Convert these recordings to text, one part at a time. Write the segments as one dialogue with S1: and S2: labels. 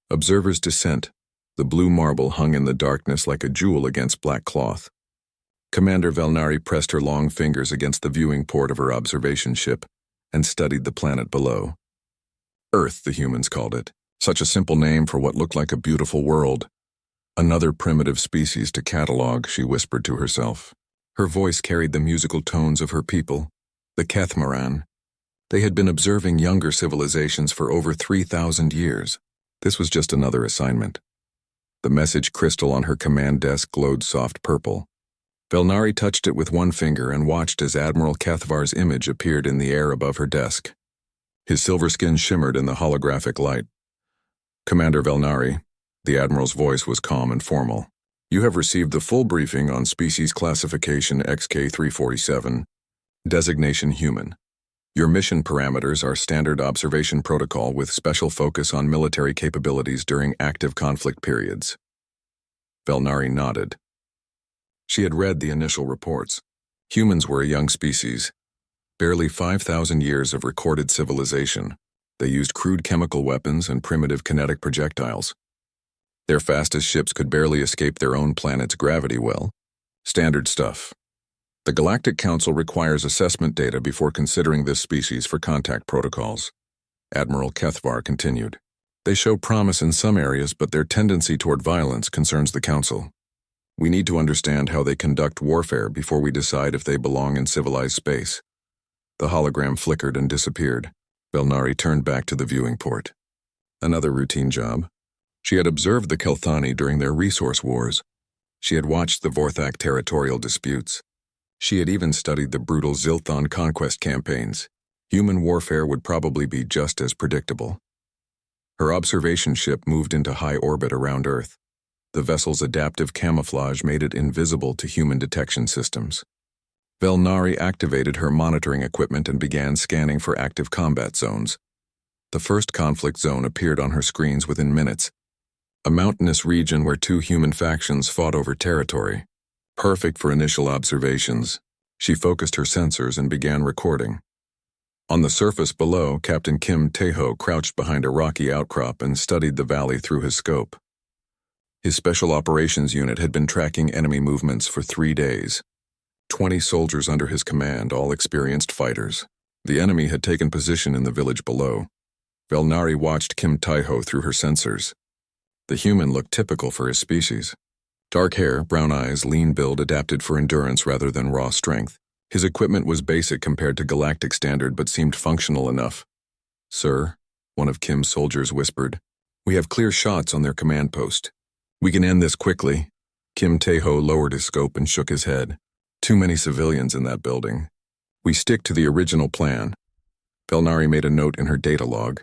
S1: Observers dissent. The blue marble hung in the darkness like a jewel against black cloth. Commander Valnari pressed her long fingers against the viewing port of her observation ship and studied the planet below. Earth, the humans called it. Such a simple name for what looked like a beautiful world. Another primitive species to catalog, she whispered to herself. Her voice carried the musical tones of her people, the Kethmaran. They had been observing younger civilizations for over 3,000 years. This was just another assignment. The message crystal on her command desk glowed soft purple. Valnari touched it with one finger and watched as Admiral Kethvar's image appeared in the air above her desk. His silver skin shimmered in the holographic light. Commander Valnari, the Admiral's voice was calm and formal. You have received the full briefing on species classification XK347, designation human. Your mission parameters are standard observation protocol with special focus on military capabilities during active conflict periods. Valnari nodded. She had read the initial reports. Humans were a young species. Barely 5,000 years of recorded civilization. They used crude chemical weapons and primitive kinetic projectiles. Their fastest ships could barely escape their own planet's gravity well. Standard stuff. The Galactic Council requires assessment data before considering this species for contact protocols. Admiral Kethvar continued. They show promise in some areas, but their tendency toward violence concerns the Council. We need to understand how they conduct warfare before we decide if they belong in civilized space. The hologram flickered and disappeared. Valnari turned back to the viewing port. Another routine job. She had observed the Kelthani during their resource wars. She had watched the Vorthak territorial disputes. She had even studied the brutal Zilthon conquest campaigns. Human warfare would probably be just as predictable. Her observation ship moved into high orbit around Earth. The vessel's adaptive camouflage made it invisible to human detection systems. Valnari activated her monitoring equipment and began scanning for active combat zones. The first conflict zone appeared on her screens within minutes. A mountainous region where two human factions fought over territory. Perfect for initial observations. She focused her sensors and began recording. On the surface below, Captain Kim Taeho crouched behind a rocky outcrop and studied the valley through his scope. His special operations unit had been tracking enemy movements for 3 days. 20 soldiers under his command, all experienced fighters. The enemy had taken position in the village below. Valnari watched Kim Taeho through her sensors. The human looked typical for his species. Dark hair, brown eyes, lean build adapted for endurance rather than raw strength. His equipment was basic compared to galactic standard but seemed functional enough. Sir, one of Kim's soldiers whispered, we have clear shots on their command post. We can end this quickly. Kim Taeho lowered his scope and shook his head. Too many civilians in that building. We stick to the original plan. Valnari made a note in her data log.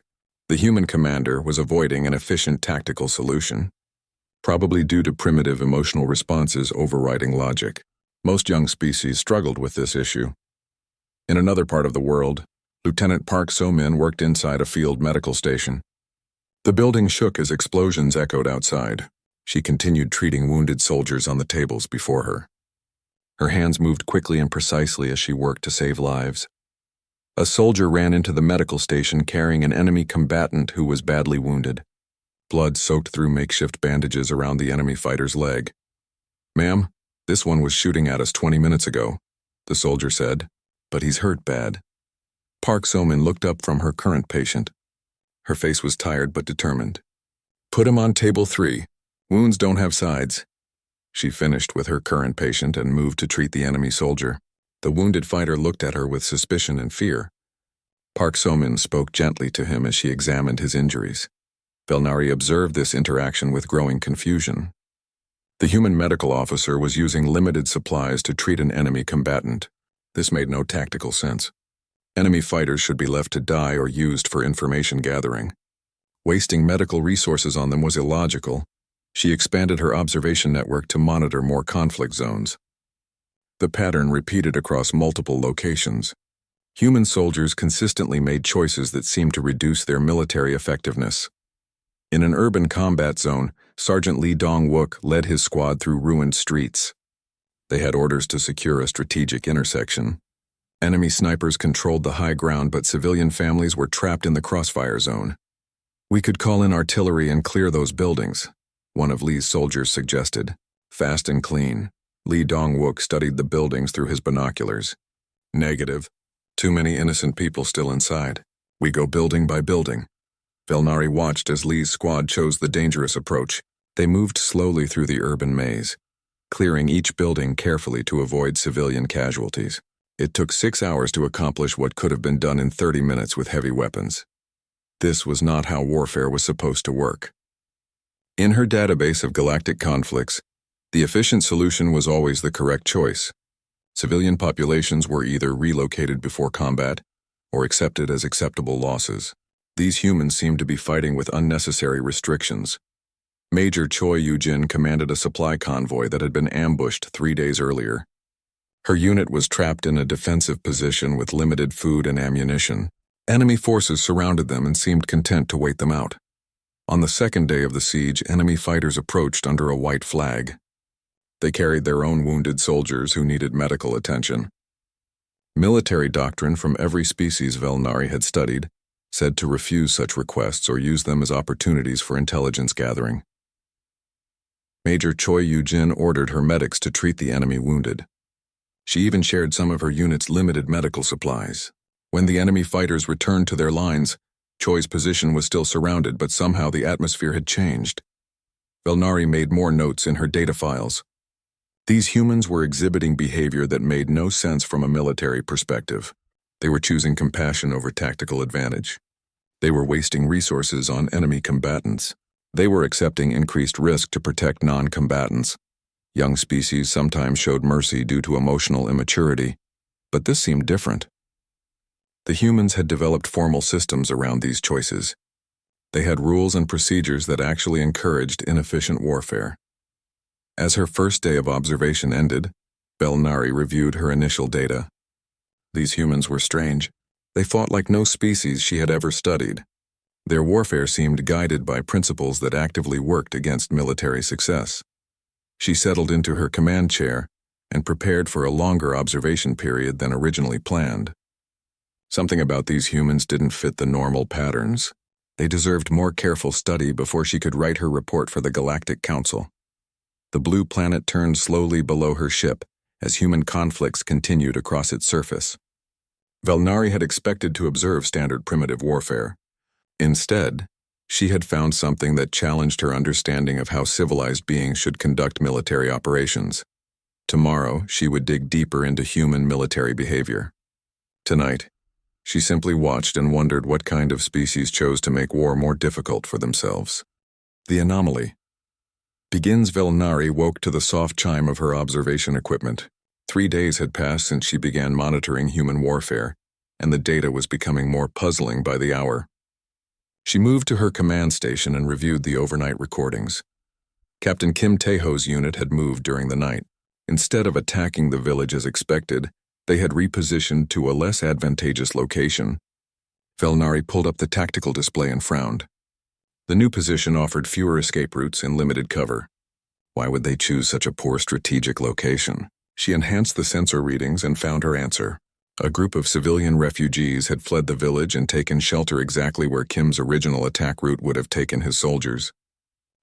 S1: The human commander was avoiding an efficient tactical solution, probably due to primitive emotional responses overriding logic. Most young species struggled with this issue. In another part of the world, Lieutenant Park So-min worked inside a field medical station. The building shook as explosions echoed outside. She continued treating wounded soldiers on the tables before her. Her hands moved quickly and precisely as she worked to save lives. A soldier ran into the medical station carrying an enemy combatant who was badly wounded. Blood soaked through makeshift bandages around the enemy fighter's leg. Ma'am, this one was shooting at us 20 minutes ago, the soldier said, but he's hurt bad. Park So-min looked up from her current patient. Her face was tired but determined. Put him on table 3. Wounds don't have sides. She finished with her current patient and moved to treat the enemy soldier. The wounded fighter looked at her with suspicion and fear. Park So-min spoke gently to him as she examined his injuries. Valnari observed this interaction with growing confusion. The human medical officer was using limited supplies to treat an enemy combatant. This made no tactical sense. Enemy fighters should be left to die or used for information gathering. Wasting medical resources on them was illogical. She expanded her observation network to monitor more conflict zones. The pattern repeated across multiple locations. Human soldiers consistently made choices that seemed to reduce their military effectiveness. In an urban combat zone, Sergeant Lee Dong-wook led his squad through ruined streets. They had orders to secure a strategic intersection. Enemy snipers controlled the high ground, but civilian families were trapped in the crossfire zone. We could call in artillery and clear those buildings, one of Lee's soldiers suggested. Fast and clean. Lee Dong-wook studied the buildings through his binoculars. Negative. Too many innocent people still inside. We go building by building. Velnari watched as Lee's squad chose the dangerous approach. They moved slowly through the urban maze, clearing each building carefully to avoid civilian casualties. It took 6 hours to accomplish what could have been done in 30 minutes with heavy weapons. This was not how warfare was supposed to work. In her database of galactic conflicts, the efficient solution was always the correct choice. Civilian populations were either relocated before combat or accepted as acceptable losses. These humans seemed to be fighting with unnecessary restrictions. Major Choi Yoo-jin commanded a supply convoy that had been ambushed 3 days earlier. Her unit was trapped in a defensive position with limited food and ammunition. Enemy forces surrounded them and seemed content to wait them out. On the second day of the siege, enemy fighters approached under a white flag. They carried their own wounded soldiers who needed medical attention. Military doctrine from every species Velnari had studied said to refuse such requests or use them as opportunities for intelligence gathering. Major Choi Yoo-jin ordered her medics to treat the enemy wounded. She even shared some of her unit's limited medical supplies. When the enemy fighters returned to their lines, Choi's position was still surrounded, but somehow the atmosphere had changed. Velnari made more notes in her data files. These humans were exhibiting behavior that made no sense from a military perspective. They were choosing compassion over tactical advantage. They were wasting resources on enemy combatants. They were accepting increased risk to protect non-combatants. Young species sometimes showed mercy due to emotional immaturity, but this seemed different. The humans had developed formal systems around these choices. They had rules and procedures that actually encouraged inefficient warfare. As her first day of observation ended, Velnari reviewed her initial data. These humans were strange. They fought like no species she had ever studied. Their warfare seemed guided by principles that actively worked against military success. She settled into her command chair and prepared for a longer observation period than originally planned. Something about these humans didn't fit the normal patterns. They deserved more careful study before she could write her report for the Galactic Council. The blue planet turned slowly below her ship as human conflicts continued across its surface. Velnari had expected to observe standard primitive warfare. Instead, she had found something that challenged her understanding of how civilized beings should conduct military operations. Tomorrow, she would dig deeper into human military behavior. Tonight, she simply watched and wondered what kind of species chose to make war more difficult for themselves. The anomaly. Begins Velnari woke to the soft chime of her observation equipment. 3 days had passed since she began monitoring human warfare, and the data was becoming more puzzling by the hour. She moved to her command station and reviewed the overnight recordings. Captain Kim Taeho's unit had moved during the night. Instead of attacking the village as expected, they had repositioned to a less advantageous location. Velnari pulled up the tactical display and frowned. The new position offered fewer escape routes and limited cover. Why would they choose such a poor strategic location? She enhanced the sensor readings and found her answer. A group of civilian refugees had fled the village and taken shelter exactly where Kim's original attack route would have taken his soldiers.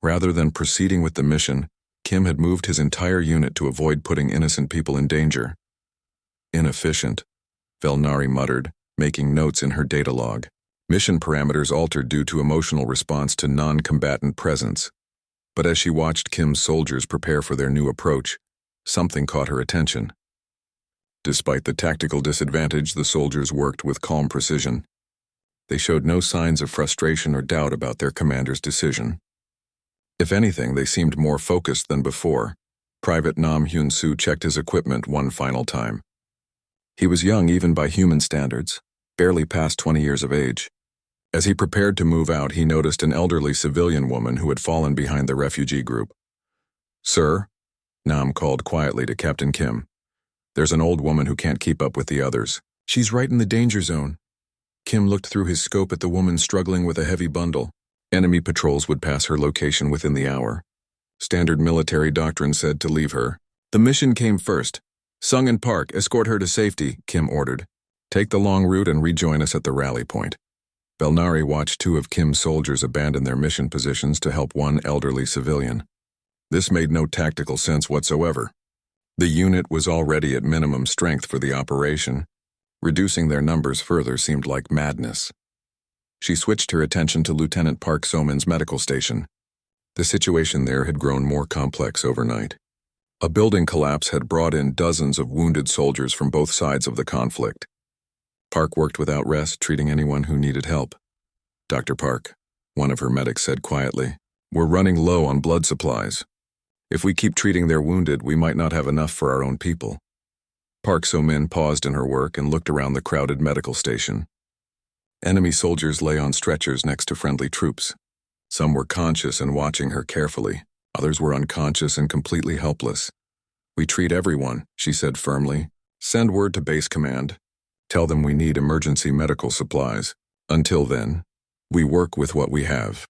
S1: Rather than proceeding with the mission, Kim had moved his entire unit to avoid putting innocent people in danger. Inefficient, Velnari muttered, making notes in her data log. Mission parameters altered due to emotional response to non-combatant presence. But as she watched Kim's soldiers prepare for their new approach, something caught her attention. Despite the tactical disadvantage, the soldiers worked with calm precision. They showed no signs of frustration or doubt about their commander's decision. If anything, they seemed more focused than before. Private Nam Hyun-soo checked his equipment one final time. He was young even by human standards, barely past 20 years of age. As he prepared to move out, he noticed an elderly civilian woman who had fallen behind the refugee group. "Sir," Nam called quietly to Captain Kim. "There's an old woman who can't keep up with the others. She's right in the danger zone." Kim looked through his scope at the woman struggling with a heavy bundle. Enemy patrols would pass her location within the hour. Standard military doctrine said to leave her. "The mission came first. Sung and Park, escort her to safety," Kim ordered. "Take the long route and rejoin us at the rally point." Belnari watched two of Kim's soldiers abandon their mission positions to help one elderly civilian. This made no tactical sense whatsoever. The unit was already at minimum strength for the operation. Reducing their numbers further seemed like madness. She switched her attention to Lieutenant Park So-min's medical station. The situation there had grown more complex overnight. A building collapse had brought in dozens of wounded soldiers from both sides of the conflict. Park worked without rest, treating anyone who needed help. "Dr. Park," one of her medics said quietly, "we're running low on blood supplies. If we keep treating their wounded, we might not have enough for our own people." Park So-min paused in her work and looked around the crowded medical station. Enemy soldiers lay on stretchers next to friendly troops. Some were conscious and watching her carefully. Others were unconscious and completely helpless. "We treat everyone," she said firmly. "Send word to base command. Tell them we need emergency medical supplies. Until then, we work with what we have."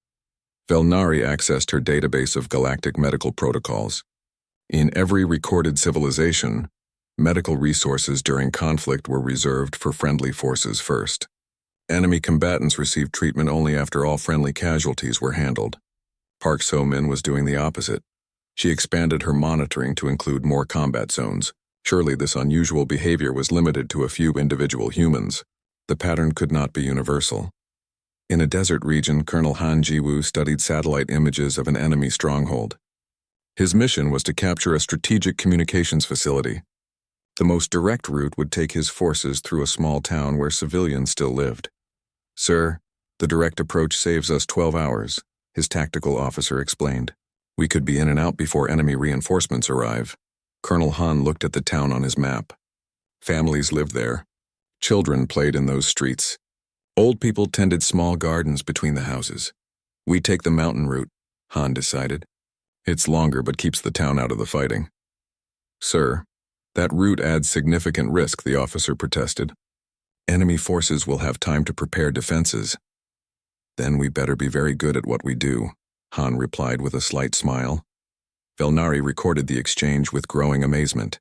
S1: Belnari accessed her database of galactic medical protocols. In every recorded civilization, medical resources during conflict were reserved for friendly forces first. Enemy combatants received treatment only after all friendly casualties were handled. Park So-min was doing the opposite. She expanded her monitoring to include more combat zones. Surely this unusual behavior was limited to a few individual humans. The pattern could not be universal. In a desert region, Colonel Han Ji-woo studied satellite images of an enemy stronghold. His mission was to capture a strategic communications facility. The most direct route would take his forces through a small town where civilians still lived. "Sir, the direct approach saves us 12 hours, his tactical officer explained. "We could be in and out before enemy reinforcements arrive." Colonel Han looked at the town on his map. Families lived there. Children played in those streets. Old people tended small gardens between the houses. "We take the mountain route," Han decided. "It's longer but keeps the town out of the fighting." "Sir, that route adds significant risk," the officer protested. "Enemy forces will have time to prepare defenses." "Then we better be very good at what we do," Han replied with a slight smile. Belnari recorded the exchange with growing amazement.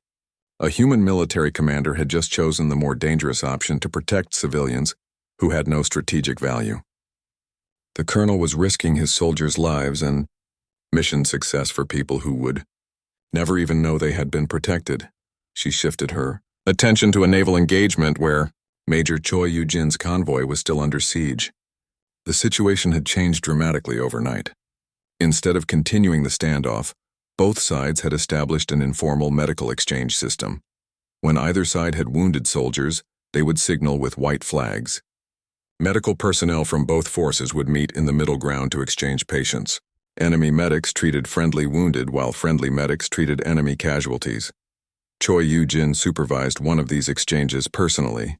S1: A human military commander had just chosen the more dangerous option to protect civilians who had no strategic value. The colonel was risking his soldiers' lives and mission success for people who would never even know they had been protected. She shifted her attention to a naval engagement where Major Choi Yoo-jin's convoy was still under siege. The situation had changed dramatically overnight. Instead of continuing the standoff, both sides had established an informal medical exchange system. When either side had wounded soldiers, they would signal with white flags. Medical personnel from both forces would meet in the middle ground to exchange patients. Enemy medics treated friendly wounded while friendly medics treated enemy casualties. Choi Yoo-jin supervised one of these exchanges personally.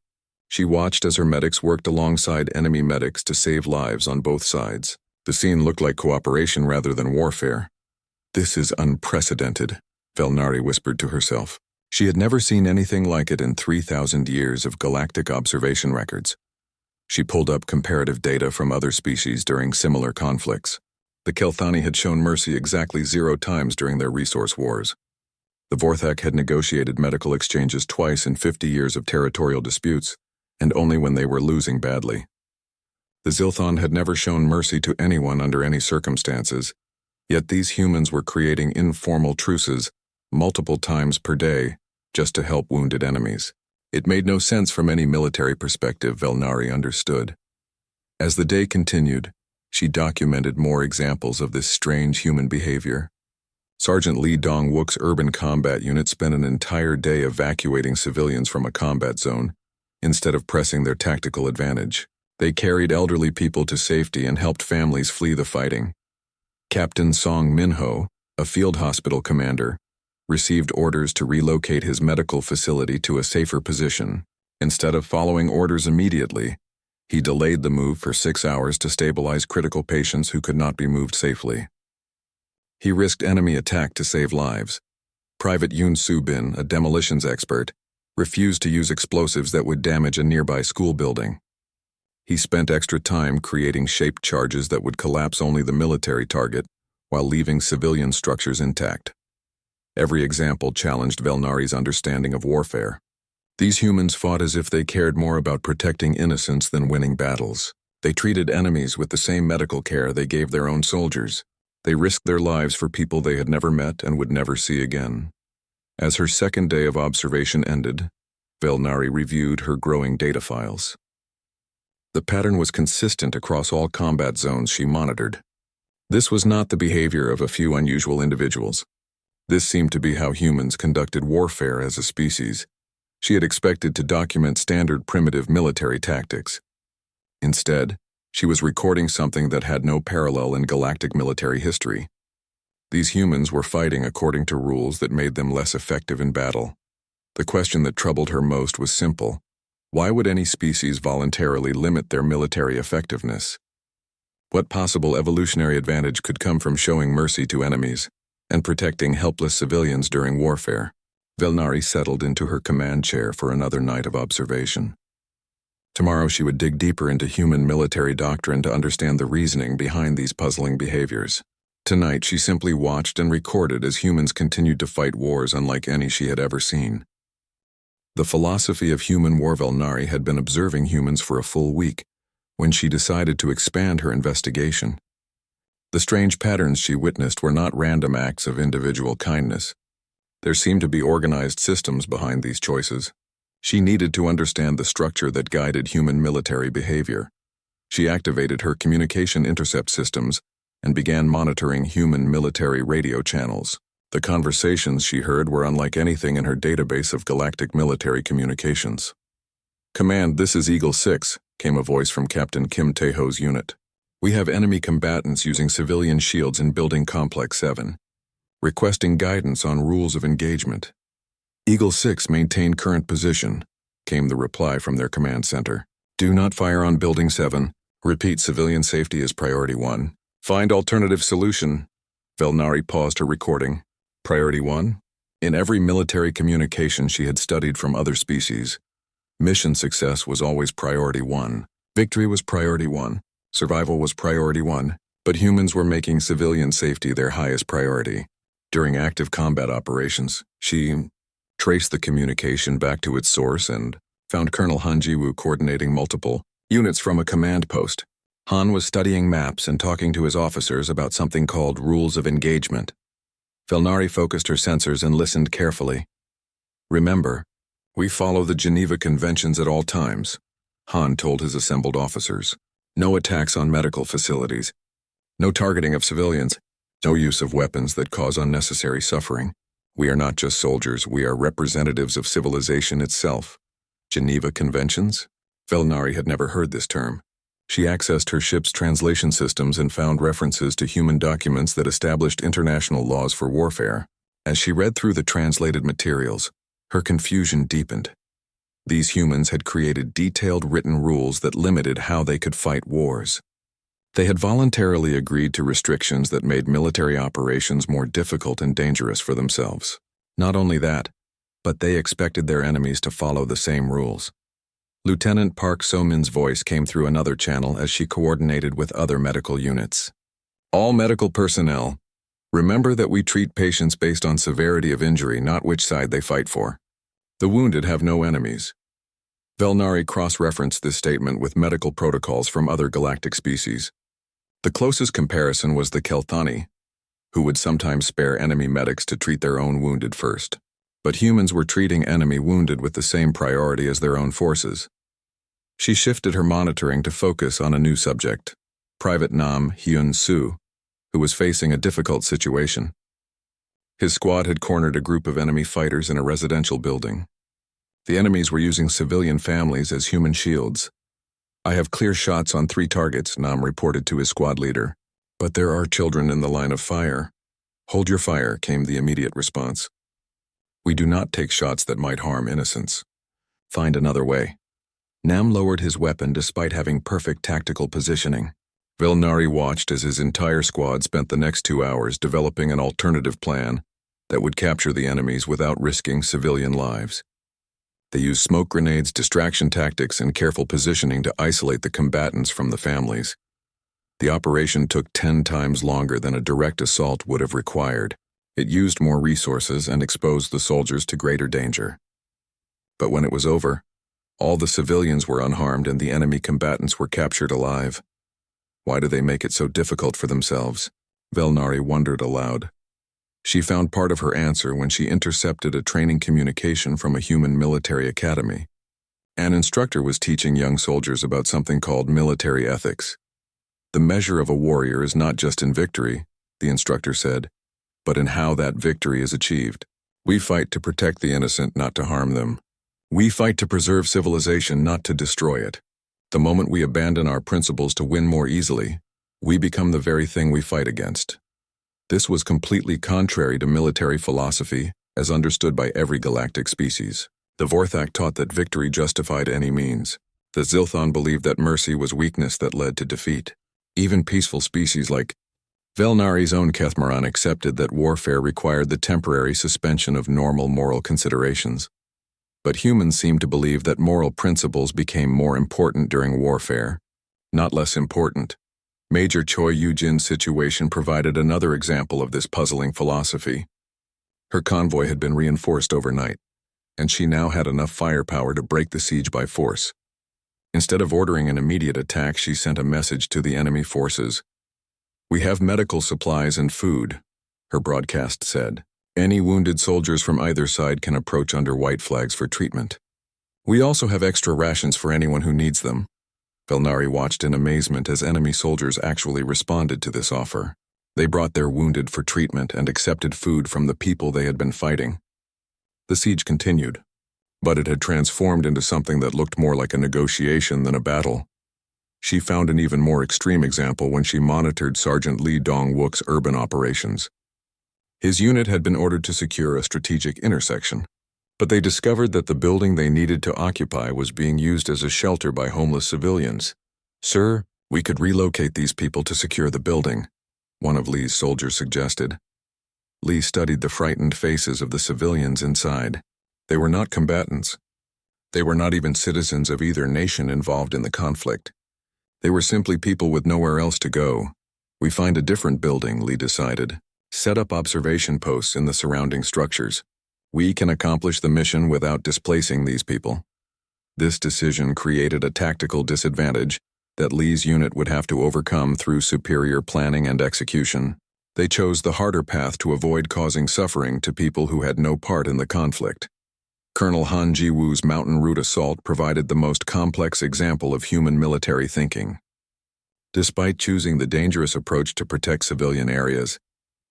S1: She watched as her medics worked alongside enemy medics to save lives on both sides. The scene looked like cooperation rather than warfare. "This is unprecedented," Belnari whispered to herself. She had never seen anything like it in 3,000 years of galactic observation records. She pulled up comparative data from other species during similar conflicts. The Kelthani had shown mercy exactly 0 times during their resource wars. The Vorthak had negotiated medical exchanges twice in 50 years of territorial disputes, and only when they were losing badly. The Zilthon had never shown mercy to anyone under any circumstances, yet these humans were creating informal truces multiple times per day just to help wounded enemies. It made no sense from any military perspective, Belnari understood. As the day continued, she documented more examples of this strange human behavior. Sergeant Lee Dong-wook's urban combat unit spent an entire day evacuating civilians from a combat zone, instead of pressing their tactical advantage. They carried elderly people to safety and helped families flee the fighting. Captain Song Min-ho, a field hospital commander, received orders to relocate his medical facility to a safer position. Instead of following orders immediately, he delayed the move for 6 hours to stabilize critical patients who could not be moved safely. He risked enemy attack to save lives. Private Yoon Soo-bin, a demolitions expert, refused to use explosives that would damage a nearby school building. He spent extra time creating shaped charges that would collapse only the military target, while leaving civilian structures intact. Every example challenged Belnari's understanding of warfare. These humans fought as if they cared more about protecting innocents than winning battles. They treated enemies with the same medical care they gave their own soldiers. They risked their lives for people they had never met and would never see again. As her second day of observation ended, Velnari reviewed her growing data files. The pattern was consistent across all combat zones she monitored. This was not the behavior of a few unusual individuals. This seemed to be how humans conducted warfare as a species. She had expected to document standard primitive military tactics. Instead, she was recording something that had no parallel in galactic military history. These humans were fighting according to rules that made them less effective in battle. The question that troubled her most was simple. Why would any species voluntarily limit their military effectiveness? What possible evolutionary advantage could come from showing mercy to enemies and protecting helpless civilians during warfare? Velnari settled into her command chair for another night of observation. Tomorrow she would dig deeper into human military doctrine to understand the reasoning behind these puzzling behaviors. Tonight she simply watched and recorded as humans continued to fight wars unlike any she had ever seen. The philosophy of human war. Velnari had been observing humans for a full week when she decided to expand her investigation. The strange patterns she witnessed were not random acts of individual kindness. There seemed to be organized systems behind these choices. She needed to understand the structure that guided human military behavior. She activated her communication intercept systems and began monitoring human military radio channels. The conversations she heard were unlike anything in her database of galactic military communications. "Command, this is Eagle 6, came a voice from Captain Kim Taeho's unit. "We have enemy combatants using civilian shields in Building Complex 7. Requesting guidance on rules of engagement." "Eagle 6, maintain current position," came the reply from their command center. "Do not fire on Building 7. Repeat, civilian safety is priority 1. Find alternative solution." Velnari paused her recording. Priority 1? In every military communication she had studied from other species, mission success was always priority 1. Victory was priority 1. Survival was priority 1. But humans were making civilian safety their highest priority. During active combat operations, she traced the communication back to its source and found Colonel Han Jiwoo coordinating multiple units from a command post. Han was studying maps and talking to his officers about something called rules of engagement. Velnari focused her sensors and listened carefully. "Remember, we follow the Geneva Conventions at all times," Han told his assembled officers. "No attacks on medical facilities. No targeting of civilians. No use of weapons that cause unnecessary suffering. We are not just soldiers, we are representatives of civilization itself." Geneva Conventions? Velnari had never heard this term. She accessed her ship's translation systems and found references to human documents that established international laws for warfare. As she read through the translated materials, her confusion deepened. These humans had created detailed written rules that limited how they could fight wars. They had voluntarily agreed to restrictions that made military operations more difficult and dangerous for themselves. Not only that, but they expected their enemies to follow the same rules. Lieutenant Park So-min's voice came through another channel as she coordinated with other medical units. "All medical personnel, remember that we treat patients based on severity of injury, not which side they fight for. The wounded have no enemies." Velnari cross-referenced this statement with medical protocols from other galactic species. The closest comparison was the Kelthani, who would sometimes spare enemy medics to treat their own wounded first. But humans were treating enemy wounded with the same priority as their own forces. She shifted her monitoring to focus on a new subject, Private Nam Hyun-soo, who was facing a difficult situation. His squad had cornered a group of enemy fighters in a residential building. The enemies were using civilian families as human shields. "I have clear shots on 3 targets," Nam reported to his squad leader. "But there are children in the line of fire." "Hold your fire," came the immediate response. "We do not take shots that might harm innocents. Find another way." Nam lowered his weapon despite having perfect tactical positioning. Velnari watched as his entire squad spent the next 2 hours developing an alternative plan that would capture the enemies without risking civilian lives. They used smoke grenades, distraction tactics, and careful positioning to isolate the combatants from the families. The operation took 10 times longer than a direct assault would have required. It used more resources and exposed the soldiers to greater danger. But when it was over, All the civilians were unharmed and the enemy combatants were captured alive. Why do they make it so difficult for themselves? Velnari wondered aloud. She found part of her answer when she intercepted a training communication from a human military academy. An instructor was teaching young soldiers about something called military ethics. The measure of a warrior is not just in victory, the instructor said, but in how that victory is achieved. We fight to protect the innocent, not to harm them. We fight to preserve civilization, not to destroy it. The moment we abandon our principles to win more easily, we become the very thing we fight against. This was completely contrary to military philosophy, as understood by every galactic species. The Vorthak taught that victory justified any means. The Zilthon believed that mercy was weakness that led to defeat. Even peaceful species like Velnari's own Kethmaran accepted that warfare required the temporary suspension of normal moral considerations. But humans seemed to believe that moral principles became more important during warfare, not less important. Major Choi Yujin's situation provided another example of this puzzling philosophy. Her convoy had been reinforced overnight, and she now had enough firepower to break the siege by force. Instead of ordering an immediate attack, she sent a message to the enemy forces. "We have medical supplies and food," her broadcast said. "Any wounded soldiers from either side can approach under white flags for treatment. We also have extra rations for anyone who needs them." Velnari watched in amazement as enemy soldiers actually responded to this offer. They brought their wounded for treatment and accepted food from the people they had been fighting. The siege continued, but it had transformed into something that looked more like a negotiation than a battle. She found an even more extreme example when she monitored Sergeant Lee Dong-wook's urban operations. His unit had been ordered to secure a strategic intersection, but they discovered that the building they needed to occupy was being used as a shelter by homeless civilians. "Sir, we could relocate these people to secure the building," one of Lee's soldiers suggested. Lee studied the frightened faces of the civilians inside. They were not combatants. They were not even citizens of either nation involved in the conflict. They were simply people with nowhere else to go. "We find a different building," Lee decided. "Set up observation posts in the surrounding structures. We can accomplish the mission without displacing these people." This decision created a tactical disadvantage that Lee's unit would have to overcome through superior planning and execution. They chose the harder path to avoid causing suffering to people who had no part in the conflict. Colonel Han Ji-woo's mountain route assault provided the most complex example of human military thinking. Despite choosing the dangerous approach to protect civilian areas,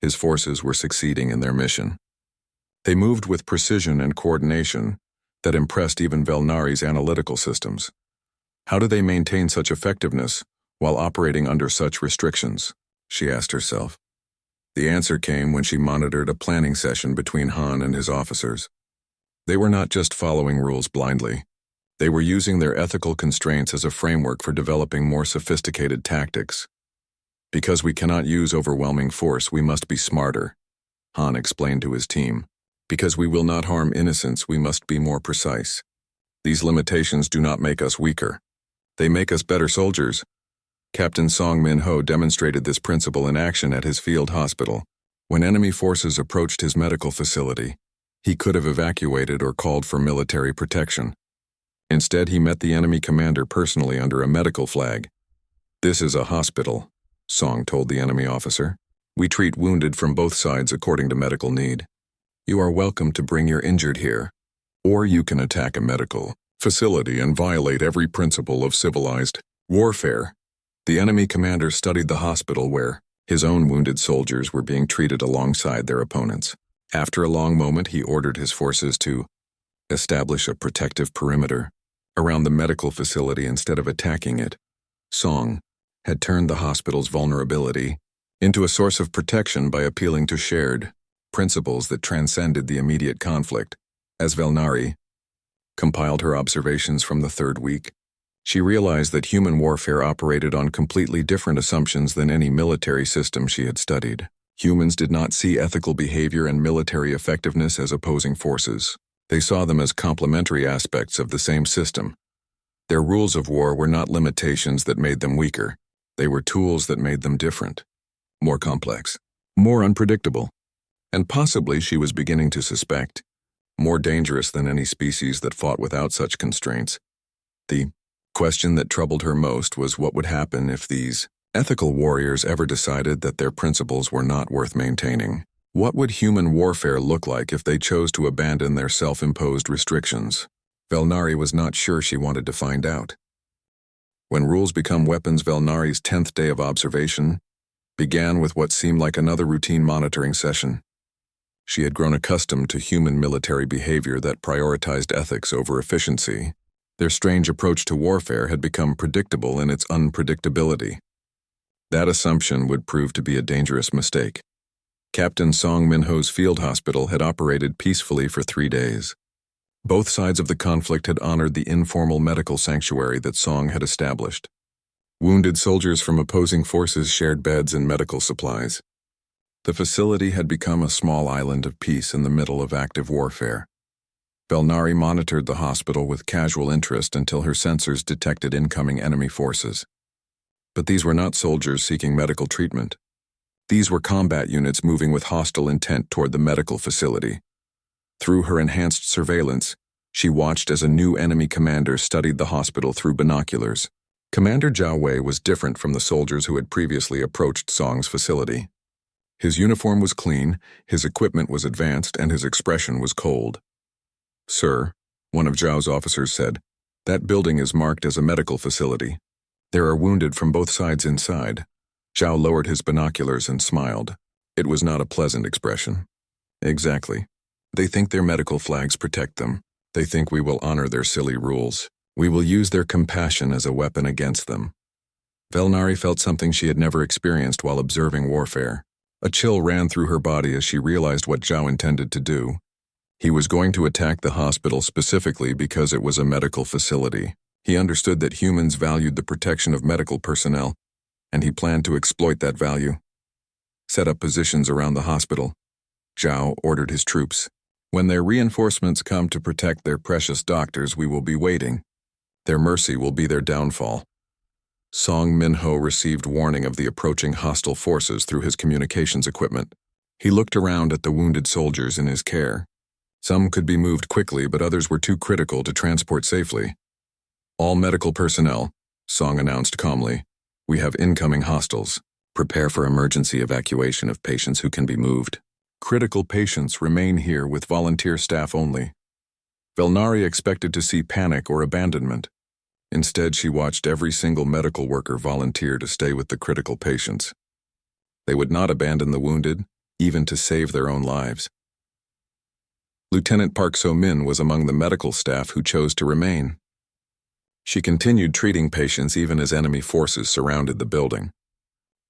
S1: his forces were succeeding in their mission. They moved with precision and coordination that impressed even Velnari's analytical systems. How do they maintain such effectiveness while operating under such restrictions? She asked herself. The answer came when she monitored a planning session between Han and his officers. They were not just following rules blindly. They were using their ethical constraints as a framework for developing more sophisticated tactics. "Because we cannot use overwhelming force, we must be smarter," Han explained to his team. "Because we will not harm innocents, we must be more precise. These limitations do not make us weaker. They make us better soldiers." Captain Song Min-ho demonstrated this principle in action at his field hospital. When enemy forces approached his medical facility, he could have evacuated or called for military protection. Instead, he met the enemy commander personally under a medical flag. "This is a hospital," Song told the enemy officer. "We treat wounded from both sides according to medical need. You are welcome to bring your injured here, or you can attack a medical facility and violate every principle of civilized warfare." The enemy commander studied the hospital where his own wounded soldiers were being treated alongside their opponents. After a long moment, he ordered his forces to establish a protective perimeter around the medical facility instead of attacking it. Song had turned the hospital's vulnerability into a source of protection by appealing to shared principles that transcended the immediate conflict. As Velnari compiled her observations from the third week, she realized that human warfare operated on completely different assumptions than any military system she had studied. Humans did not see ethical behavior and military effectiveness as opposing forces. They saw them as complementary aspects of the same system. Their rules of war were not limitations that made them weaker. They were tools that made them different, more complex, more unpredictable, and possibly, she was beginning to suspect, more dangerous than any species that fought without such constraints. The question that troubled her most was what would happen if these ethical warriors ever decided that their principles were not worth maintaining. What would human warfare look like if they chose to abandon their self-imposed restrictions? Velnari was not sure she wanted to find out. When rules become weapons, Velnari's 10th day of observation began with what seemed like another routine monitoring session. She had grown accustomed to human military behavior that prioritized ethics over efficiency. Their strange approach to warfare had become predictable in its unpredictability. That assumption would prove to be a dangerous mistake. Captain Song Min-ho's field hospital had operated peacefully for 3 days. Both sides of the conflict had honored the informal medical sanctuary that Song had established. Wounded soldiers from opposing forces shared beds and medical supplies. The facility had become a small island of peace in the middle of active warfare. Velnari monitored the hospital with casual interest until her sensors detected incoming enemy forces. But these were not soldiers seeking medical treatment. These were combat units moving with hostile intent toward the medical facility. Through her enhanced surveillance, she watched as a new enemy commander studied the hospital through binoculars. Commander Zhao Wei was different from the soldiers who had previously approached Song's facility. His uniform was clean, his equipment was advanced, and his expression was cold. "Sir," one of Zhao's officers said, "that building is marked as a medical facility. There are wounded from both sides inside." Zhao lowered his binoculars and smiled. It was not a pleasant expression. "Exactly. They think their medical flags protect them. They think we will honor their silly rules. We will use their compassion as a weapon against them." Velnari felt something she had never experienced while observing warfare. A chill ran through her body as she realized what Zhao intended to do. He was going to attack the hospital specifically because it was a medical facility. He understood that humans valued the protection of medical personnel, and he planned to exploit that value. "Set up positions around the hospital," Zhao ordered his troops. "When their reinforcements come to protect their precious doctors, we will be waiting. Their mercy will be their downfall." Song Min-ho received warning of the approaching hostile forces through his communications equipment. He looked around at the wounded soldiers in his care. Some could be moved quickly, but others were too critical to transport safely. "All medical personnel," Song announced calmly. "We have incoming hostiles. Prepare for emergency evacuation of patients who can be moved. Critical patients remain here with volunteer staff only." Velnari expected to see panic or abandonment. Instead, she watched every single medical worker volunteer to stay with the critical patients. They would not abandon the wounded, even to save their own lives. Lieutenant Park So-min was among the medical staff who chose to remain. She continued treating patients even as enemy forces surrounded the building.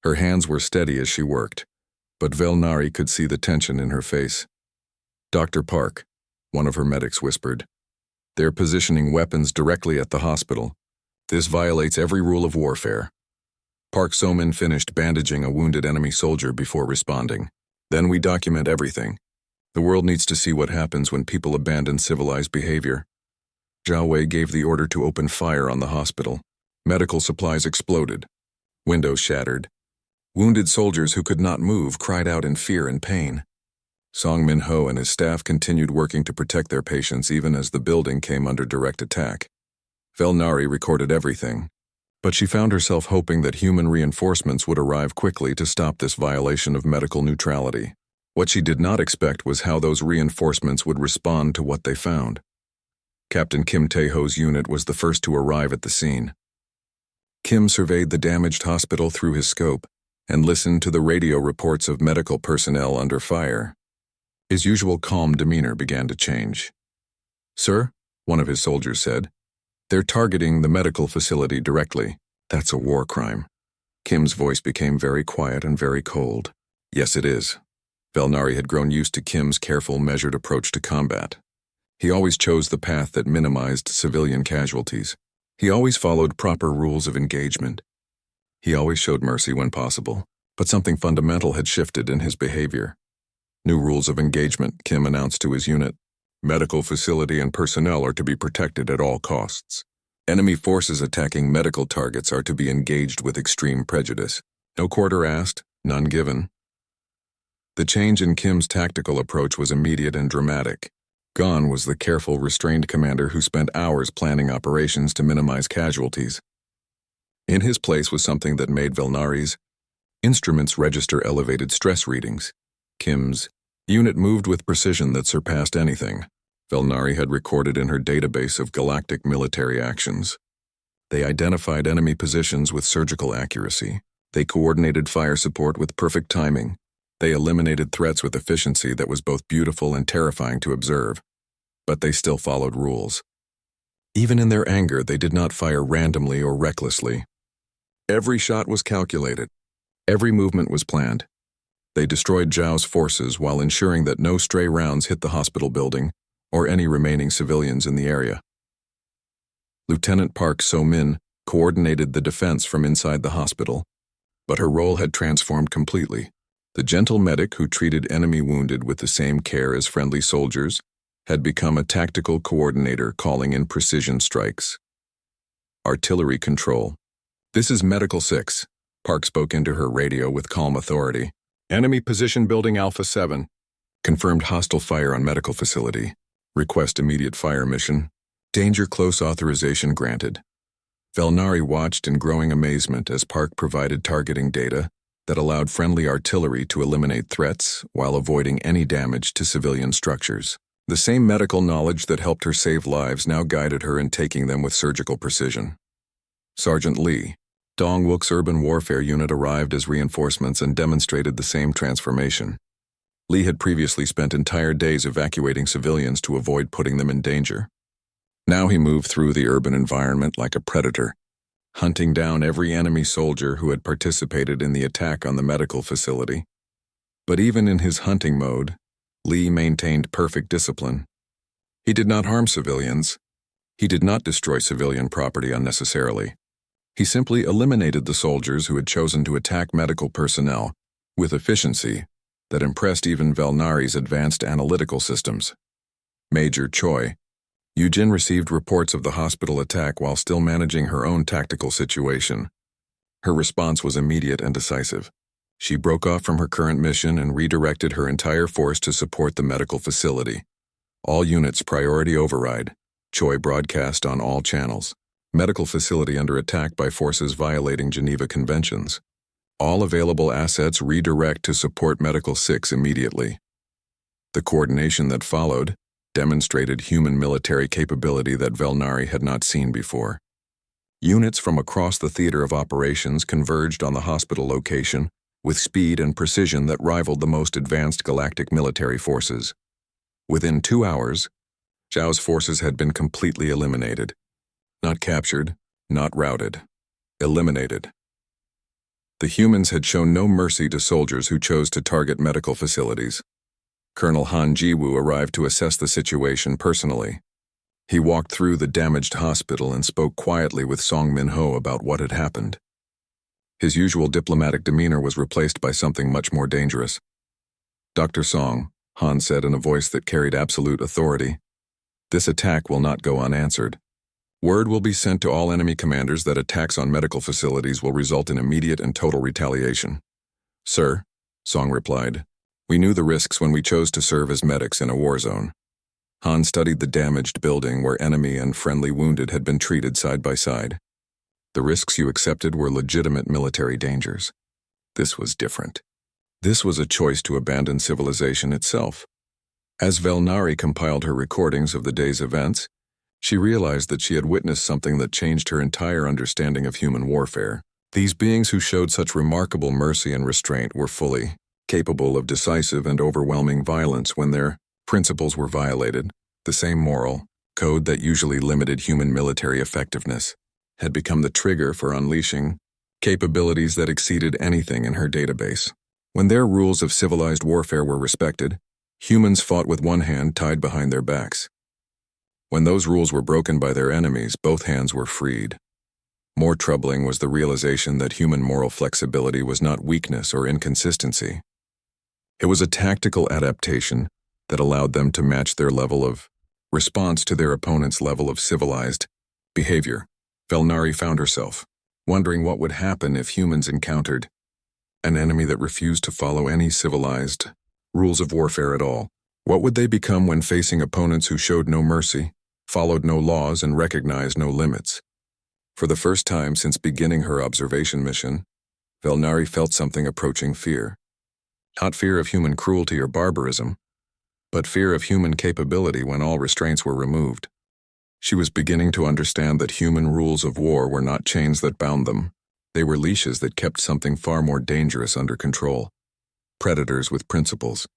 S1: Her hands were steady as she worked, but Velnari could see the tension in her face. "Dr. Park," one of her medics whispered. "They're positioning weapons directly at the hospital. This violates every rule of warfare." Park So-min finished bandaging a wounded enemy soldier before responding. "Then we document everything. The world needs to see what happens when people abandon civilized behavior." Zhao Wei gave the order to open fire on the hospital. Medical supplies exploded. Windows shattered. Wounded soldiers who could not move cried out in fear and pain. Song Min-ho and his staff continued working to protect their patients even as the building came under direct attack. Velnari recorded everything, but she found herself hoping that human reinforcements would arrive quickly to stop this violation of medical neutrality. What she did not expect was how those reinforcements would respond to what they found. Captain Kim Tae-ho's unit was the first to arrive at the scene. Kim surveyed the damaged hospital through his scope and listened to the radio reports of medical personnel under fire. His usual calm demeanor began to change. "Sir," one of his soldiers said, "they're targeting the medical facility directly. That's a war crime." Kim's voice became very quiet and very cold. "Yes, it is." Velnari had grown used to Kim's careful, measured approach to combat. He always chose the path that minimized civilian casualties. He always followed proper rules of engagement. He always showed mercy when possible, but something fundamental had shifted in his behavior. "New rules of engagement," Kim announced to his unit. "Medical facility and personnel are to be protected at all costs. Enemy forces attacking medical targets are to be engaged with extreme prejudice. No quarter asked, none given." The change in Kim's tactical approach was immediate and dramatic. Gone was the careful, restrained commander who spent hours planning operations to minimize casualties. In his place was something that made Velnari's instruments register elevated stress readings. Kim's unit moved with precision that surpassed anything Velnari had recorded in her database of galactic military actions. They identified enemy positions with surgical accuracy. They coordinated fire support with perfect timing. They eliminated threats with efficiency that was both beautiful and terrifying to observe. But they still followed rules. Even in their anger, they did not fire randomly or recklessly. Every shot was calculated. Every movement was planned. They destroyed Zhao's forces while ensuring that no stray rounds hit the hospital building or any remaining civilians in the area. Lieutenant Park So-min coordinated the defense from inside the hospital, but her role had transformed completely. The gentle medic who treated enemy wounded with the same care as friendly soldiers had become a tactical coordinator calling in precision strikes. Artillery control. "This is Medical 6, Park spoke into her radio with calm authority. "Enemy position building Alpha 7. Confirmed hostile fire on medical facility. Request immediate fire mission. Danger close authorization granted." Velnari watched in growing amazement as Park provided targeting data that allowed friendly artillery to eliminate threats while avoiding any damage to civilian structures. The same medical knowledge that helped her save lives now guided her in taking them with surgical precision. Sergeant Lee, Dongwook's urban warfare unit arrived as reinforcements and demonstrated the same transformation. Lee had previously spent entire days evacuating civilians to avoid putting them in danger. Now he moved through the urban environment like a predator, hunting down every enemy soldier who had participated in the attack on the medical facility. But even in his hunting mode, Lee maintained perfect discipline. He did not harm civilians. He did not destroy civilian property unnecessarily. He simply eliminated the soldiers who had chosen to attack medical personnel with efficiency that impressed even Velnari's advanced analytical systems. Major Choi, Yujin received reports of the hospital attack while still managing her own tactical situation. Her response was immediate and decisive. She broke off from her current mission and redirected her entire force to support the medical facility. All units priority override. Choi broadcast on all channels. Medical facility under attack by forces violating Geneva Conventions. All available assets redirect to support Medical 6 immediately. The coordination that followed demonstrated human military capability that Velnari had not seen before. Units from across the theater of operations converged on the hospital location with speed and precision that rivaled the most advanced galactic military forces. Within 2 hours, Zhao's forces had been completely eliminated. Not captured, not routed. Eliminated. The humans had shown no mercy to soldiers who chose to target medical facilities. Colonel Han Jiwoo arrived to assess the situation personally. He walked through the damaged hospital and spoke quietly with Song Min-ho about what had happened. His usual diplomatic demeanor was replaced by something much more dangerous. "Dr. Song," Han said in a voice that carried absolute authority, "this attack will not go unanswered. Word will be sent to all enemy commanders that attacks on medical facilities will result in immediate and total retaliation." "Sir," Song replied, "we knew the risks when we chose to serve as medics in a war zone." Han studied the damaged building where enemy and friendly wounded had been treated side by side. "The risks you accepted were legitimate military dangers. This was different. This was a choice to abandon civilization itself." As Velnari compiled her recordings of the day's events, she realized that she had witnessed something that changed her entire understanding of human warfare. These beings who showed such remarkable mercy and restraint were fully capable of decisive and overwhelming violence when their principles were violated. The same moral code that usually limited human military effectiveness had become the trigger for unleashing capabilities that exceeded anything in her database. When their rules of civilized warfare were respected, humans fought with one hand tied behind their backs. When those rules were broken by their enemies, both hands were freed. More troubling was the realization that human moral flexibility was not weakness or inconsistency. It was a tactical adaptation that allowed them to match their level of response to their opponent's level of civilized behavior. Velnari found herself wondering what would happen if humans encountered an enemy that refused to follow any civilized rules of warfare at all. What would they become when facing opponents who showed no mercy, followed no laws, and recognized no limits? For the first time since beginning her observation mission, Velnari felt something approaching fear. Not fear of human cruelty or barbarism, but fear of human capability when all restraints were removed. She was beginning to understand that human rules of war were not chains that bound them. They were leashes that kept something far more dangerous under control. Predators with principles.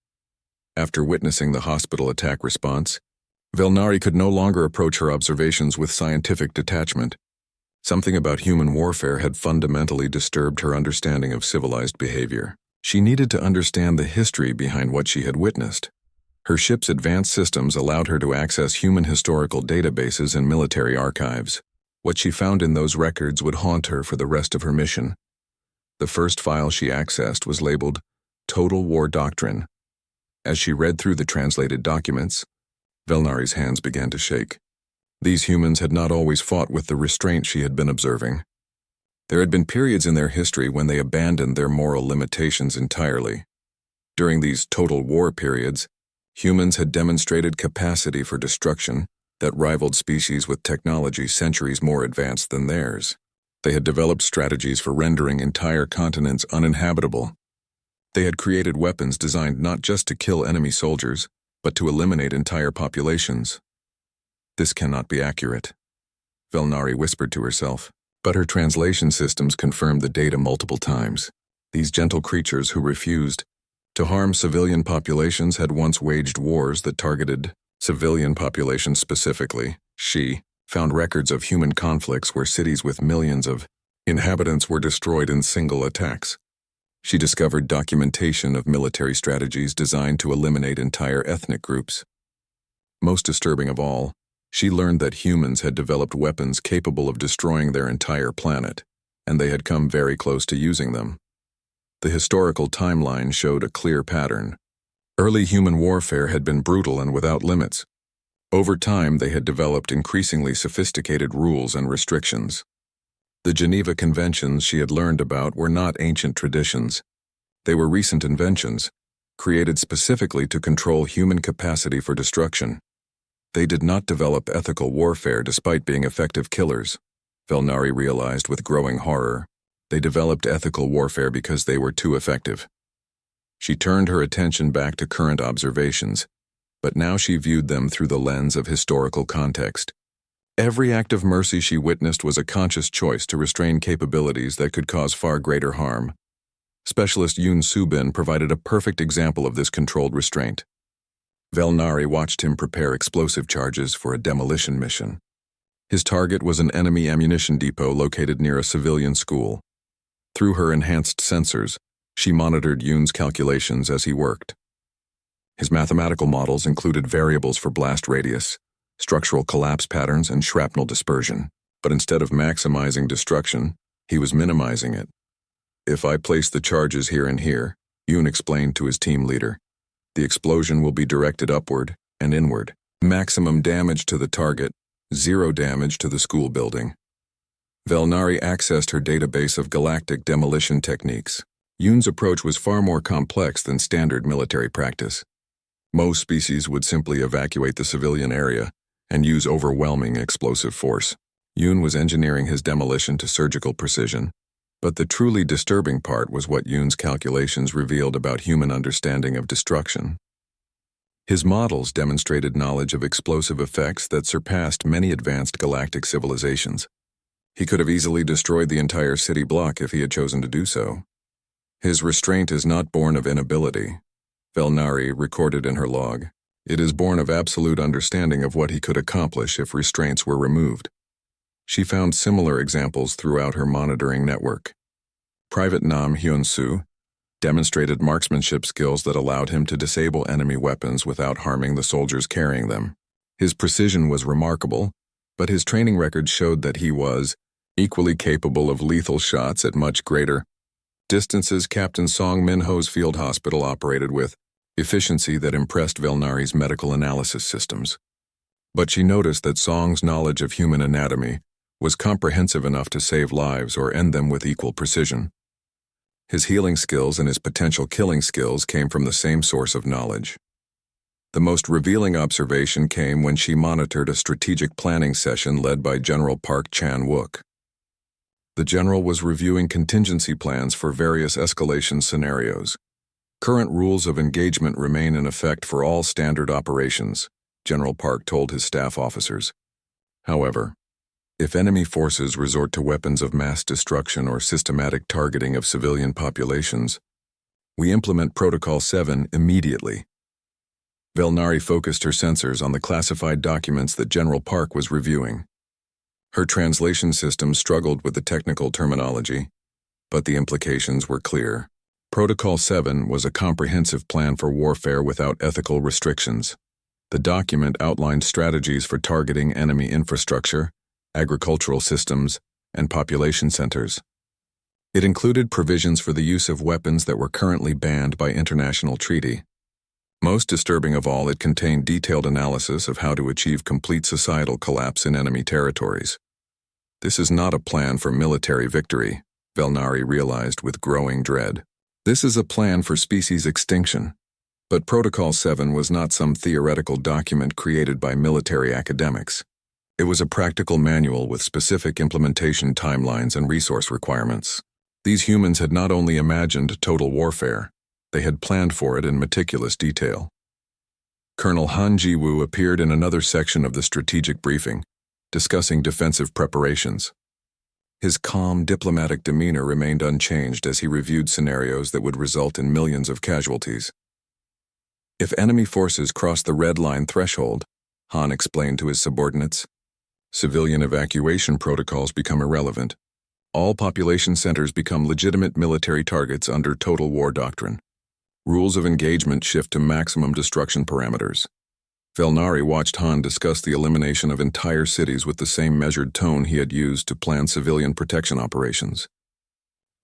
S1: After witnessing the hospital attack response, Velnari could no longer approach her observations with scientific detachment. Something about human warfare had fundamentally disturbed her understanding of civilized behavior. She needed to understand the history behind what she had witnessed. Her ship's advanced systems allowed her to access human historical databases and military archives. What she found in those records would haunt her for the rest of her mission. The first file she accessed was labeled Total War Doctrine. As she read through the translated documents, Velnari's hands began to shake. These humans had not always fought with the restraint she had been observing. There had been periods in their history when they abandoned their moral limitations entirely. During these total war periods, humans had demonstrated capacity for destruction that rivaled species with technology centuries more advanced than theirs. They had developed strategies for rendering entire continents uninhabitable. They had created weapons designed not just to kill enemy soldiers, but to eliminate entire populations. This cannot be accurate, Velnari whispered to herself, but her translation systems confirmed the data multiple times. These gentle creatures who refused to harm civilian populations had once waged wars that targeted civilian populations specifically. She found records of human conflicts where cities with millions of inhabitants were destroyed in single attacks. She discovered documentation of military strategies designed to eliminate entire ethnic groups. Most disturbing of all, she learned that humans had developed weapons capable of destroying their entire planet, and they had come very close to using them. The historical timeline showed a clear pattern. Early human warfare had been brutal and without limits. Over time, they had developed increasingly sophisticated rules and restrictions. The Geneva Conventions she had learned about were not ancient traditions. They were recent inventions, created specifically to control human capacity for destruction. They did not develop ethical warfare despite being effective killers, Velnari realized with growing horror. They developed ethical warfare because they were too effective. She turned her attention back to current observations, but now she viewed them through the lens of historical context. Every act of mercy she witnessed was a conscious choice to restrain capabilities that could cause far greater harm. Specialist Yoon Subin provided a perfect example of this controlled restraint. Velnari watched him prepare explosive charges for a demolition mission. His target was an enemy ammunition depot located near a civilian school. Through her enhanced sensors, she monitored Yoon's calculations as he worked. His mathematical models included variables for blast radius, structural collapse patterns, and shrapnel dispersion. But instead of maximizing destruction, he was minimizing it. If I place the charges here and here, Yoon explained to his team leader, the explosion will be directed upward and inward. Maximum damage to the target, zero damage to the school building. Velnari accessed her database of galactic demolition techniques. Yoon's approach was far more complex than standard military practice. Most species would simply evacuate the civilian area and use overwhelming explosive force. Yoon was engineering his demolition to surgical precision, but the truly disturbing part was what Yoon's calculations revealed about human understanding of destruction. His models demonstrated knowledge of explosive effects that surpassed many advanced galactic civilizations. He could have easily destroyed the entire city block if he had chosen to do so. His restraint is not born of inability, Velnari recorded in her log. It is born of absolute understanding of what he could accomplish if restraints were removed. She found similar examples throughout her monitoring network. Private Nam Hyun-soo demonstrated marksmanship skills that allowed him to disable enemy weapons without harming the soldiers carrying them. His precision was remarkable, but his training record showed that he was equally capable of lethal shots at much greater distances. Captain Song Min-ho's field hospital operated with efficiency that impressed Velnari's medical analysis systems. But she noticed that Song's knowledge of human anatomy was comprehensive enough to save lives or end them with equal precision. His healing skills and his potential killing skills came from the same source of knowledge. The most revealing observation came when she monitored a strategic planning session led by General Park Chan-wook. The general was reviewing contingency plans for various escalation scenarios. Current rules of engagement remain in effect for all standard operations, General Park told his staff officers. However, if enemy forces resort to weapons of mass destruction or systematic targeting of civilian populations, we implement Protocol 7 immediately. Velnari focused her sensors on the classified documents that General Park was reviewing. Her translation system struggled with the technical terminology, but the implications were clear. Protocol 7 was a comprehensive plan for warfare without ethical restrictions. The document outlined strategies for targeting enemy infrastructure, agricultural systems, and population centers. It included provisions for the use of weapons that were currently banned by international treaty. Most disturbing of all, it contained detailed analysis of how to achieve complete societal collapse in enemy territories. This is not a plan for military victory, Velnari realized with growing dread. This is a plan for species extinction. But Protocol 7 was not some theoretical document created by military academics. It was a practical manual with specific implementation timelines and resource requirements. These humans had not only imagined total warfare, they had planned for it in meticulous detail. Colonel Han Ji-woo appeared in another section of the strategic briefing, discussing defensive preparations. His calm, diplomatic demeanor remained unchanged as he reviewed scenarios that would result in millions of casualties. If enemy forces cross the red line threshold, Han explained to his subordinates, civilian evacuation protocols become irrelevant. All population centers become legitimate military targets under total war doctrine. Rules of engagement shift to maximum destruction parameters. Velnari watched Han discuss the elimination of entire cities with the same measured tone he had used to plan civilian protection operations.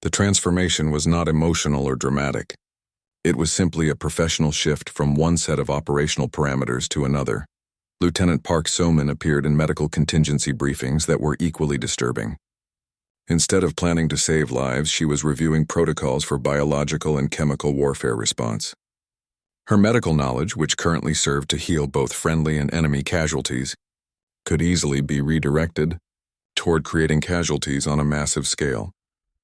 S1: The transformation was not emotional or dramatic. It was simply a professional shift from one set of operational parameters to another. Lieutenant Park So-min appeared in medical contingency briefings that were equally disturbing. Instead of planning to save lives, she was reviewing protocols for biological and chemical warfare response. Her medical knowledge, which currently served to heal both friendly and enemy casualties, could easily be redirected toward creating casualties on a massive scale.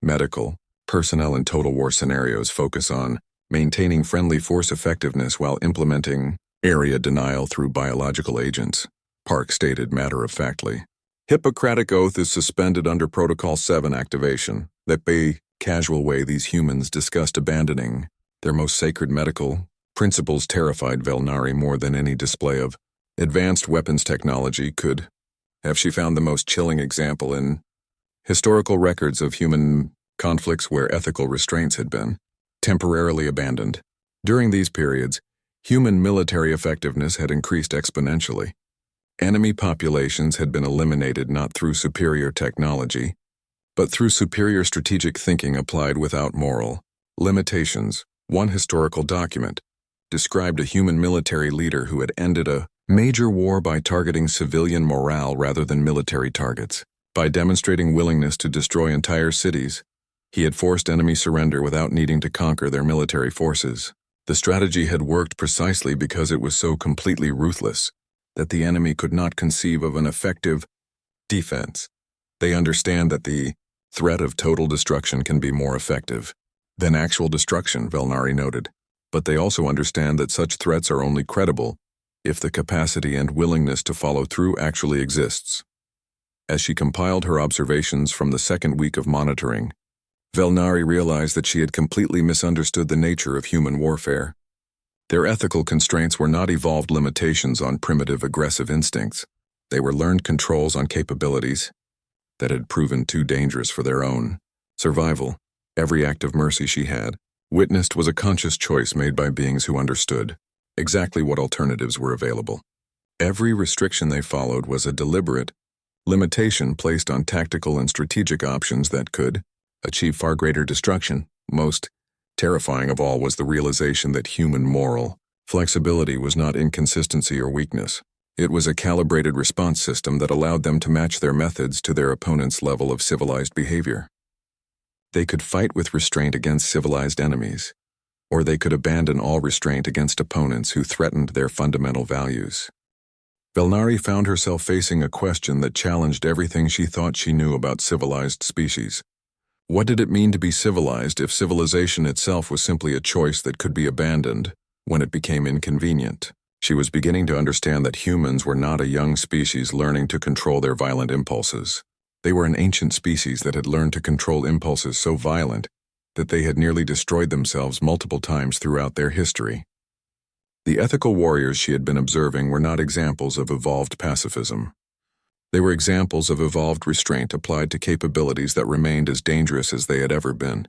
S1: Medical, personnel and total war scenarios focus on maintaining friendly force effectiveness while implementing area denial through biological agents, Park stated matter-of-factly. Hippocratic oath is suspended under Protocol 7 activation. That by casual way these humans discussed abandoning their most sacred medical principles terrified Velnari more than any display of advanced weapons technology could have. She found the most chilling example in historical records of human conflicts where ethical restraints had been temporarily abandoned. During these periods, human military effectiveness had increased exponentially. Enemy populations had been eliminated not through superior technology, but through superior strategic thinking applied without moral limitations. One historical document described a human military leader who had ended a major war by targeting civilian morale rather than military targets. By demonstrating willingness to destroy entire cities, he had forced enemy surrender without needing to conquer their military forces. The strategy had worked precisely because it was so completely ruthless that the enemy could not conceive of an effective defense. They understand that the threat of total destruction can be more effective than actual destruction, Velnari noted, but they also understand that such threats are only credible if the capacity and willingness to follow through actually exists. As she compiled her observations from the second week of monitoring, Velnari realized that she had completely misunderstood the nature of human warfare. Their ethical constraints were not evolved limitations on primitive aggressive instincts. They were learned controls on capabilities that had proven too dangerous for their own survival. Every act of mercy she had witnessed was a conscious choice made by beings who understood exactly what alternatives were available. Every restriction they followed was a deliberate limitation placed on tactical and strategic options that could achieve far greater destruction. Most terrifying of all was the realization that human moral flexibility was not inconsistency or weakness. It was a calibrated response system that allowed them to match their methods to their opponent's level of civilized behavior. They could fight with restraint against civilized enemies, or they could abandon all restraint against opponents who threatened their fundamental values. Velnari found herself facing a question that challenged everything she thought she knew about civilized species. What did it mean to be civilized if civilization itself was simply a choice that could be abandoned when it became inconvenient? She was beginning to understand that humans were not a young species learning to control their violent impulses. They were an ancient species that had learned to control impulses so violent that they had nearly destroyed themselves multiple times throughout their history. The ethical warriors she had been observing were not examples of evolved pacifism. They were examples of evolved restraint applied to capabilities that remained as dangerous as they had ever been.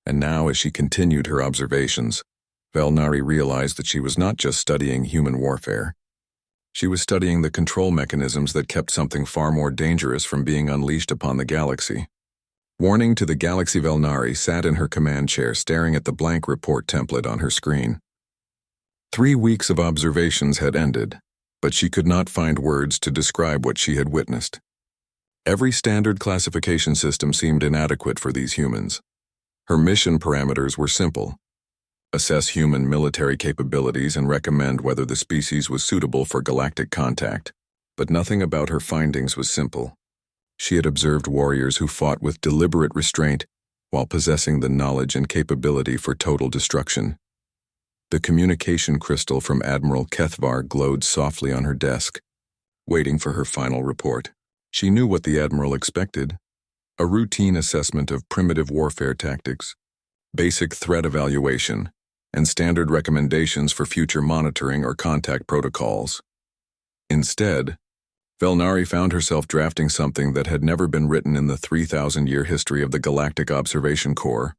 S1: And now, as she continued her observations, Velnari realized that she was not just studying human warfare. She was studying the control mechanisms that kept something far more dangerous from being unleashed upon the galaxy. Warning to the galaxy. Velnari sat in her command chair staring at the blank report template on her screen. 3 weeks of observations had ended, but she could not find words to describe what she had witnessed. Every standard classification system seemed inadequate for these humans. Her mission parameters were simple: assess human military capabilities and recommend whether the species was suitable for galactic contact. But nothing about her findings was simple. She had observed warriors who fought with deliberate restraint while possessing the knowledge and capability for total destruction. The communication crystal from Admiral Kethvar glowed softly on her desk, waiting for her final report. She knew what the Admiral expected: a routine assessment of primitive warfare tactics, basic threat evaluation, and standard recommendations for future monitoring or contact protocols. Instead, Velnari found herself drafting something that had never been written in the 3,000-year history of the Galactic Observation Corps: